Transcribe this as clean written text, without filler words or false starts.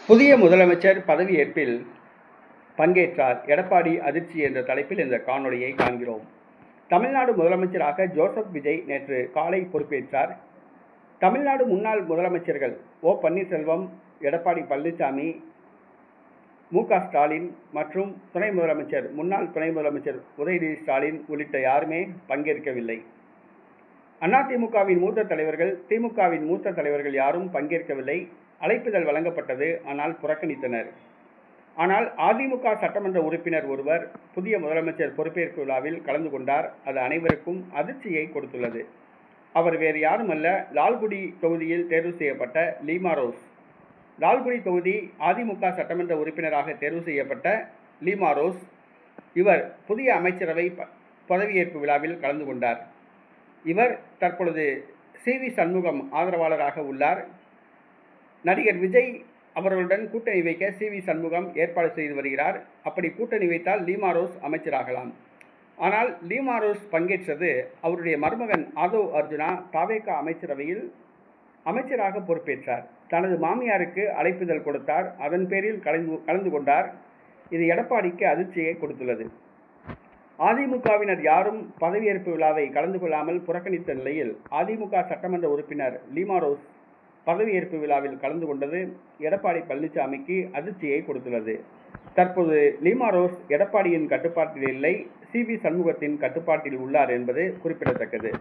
புதிய முதலமைச்சர் பதவியேற்பில் பங்கேற்றார் எடப்பாடி அதிர்ச்சி என்ற தலைப்பில் இந்த காணொளியை காண்கிறோம். தமிழ்நாடு முதலமைச்சராக ஜோசப் விஜய் நேற்று காலை பொறுப்பேற்றார். தமிழ்நாடு முன்னாள் முதலமைச்சர்கள் ஓ. பன்னீர்செல்வம், எடப்பாடி பழனிசாமி, மு. க. ஸ்டாலின் மற்றும் முன்னாள் துணை முதலமைச்சர் உதயநிதி ஸ்டாலின் உள்ளிட்ட யாருமே பங்கேற்கவில்லை. அதிமுகவின் மூத்த தலைவர்கள், திமுகவின் மூத்த தலைவர்கள் யாரும் பங்கேற்கவில்லை. அழைப்புதல் வழங்கப்பட்டது, ஆனால் புறக்கணித்தனர். ஆனால் அதிமுக சட்டமன்ற உறுப்பினர் ஒருவர் புதிய முதலமைச்சர் பொறுப்பேற்பு விழாவில் கலந்து கொண்டார். அது அனைவருக்கும் அதிர்ச்சியை கொடுத்துள்ளது. அவர் வேறு யாருமல்ல, லால்குடி தொகுதியில் தேர்வு செய்யப்பட்ட லீமா ரோஸ். லால்குடி தொகுதி அதிமுக சட்டமன்ற உறுப்பினராக தேர்வு செய்யப்பட்ட லீமா ரோஸ் இவர் புதிய அமைச்சரவை பதவியேற்பு விழாவில் கலந்து கொண்டார். இவர் தற்பொழுது சி.வி. சண்முகம் ஆதரவாளராக உள்ளார். நடிகர் விஜய் அவர்களுடன் கூட்டணி வைக்க சி.வி. சண்முகம் ஏற்பாடு செய்து வருகிறார். அப்படி கூட்டணி வைத்தால் லீமா ரோஸ் அமைச்சராகலாம். ஆனால் லீமா ரோஸ் பங்கேற்றது அவருடைய மருமகன் ஆதவ் அர்ஜுனா தவேகா அமைச்சரவையில் அமைச்சராக பொறுப்பேற்றார். தனது மாமியாருக்கு அழைப்புதல் கொடுத்தார். அதன் பேரில் கலந்து கொண்டார். இது எடப்பாடிக்கு அதிர்ச்சியை கொடுத்துள்ளது. அதிமுகவினர் யாரும் பதவியேற்பு விழாவை கலந்து கொள்ளாமல் புறக்கணித்த நிலையில் அதிமுக சட்டமன்ற உறுப்பினர் லீமா ரோஸ் பதவியேற்பு விழாவில் கலந்து கொண்டது எடப்பாடி பழனிசாமிக்கு அதிர்ச்சியை கொடுத்துள்ளது. தற்போது லீமா ரோஸ் எடப்பாடியின் கட்டுப்பாட்டில் இல்லை, சி.வி. சண்முகத்தின் கட்டுப்பாட்டில் உள்ளார் என்பது குறிப்பிடத்தக்கது.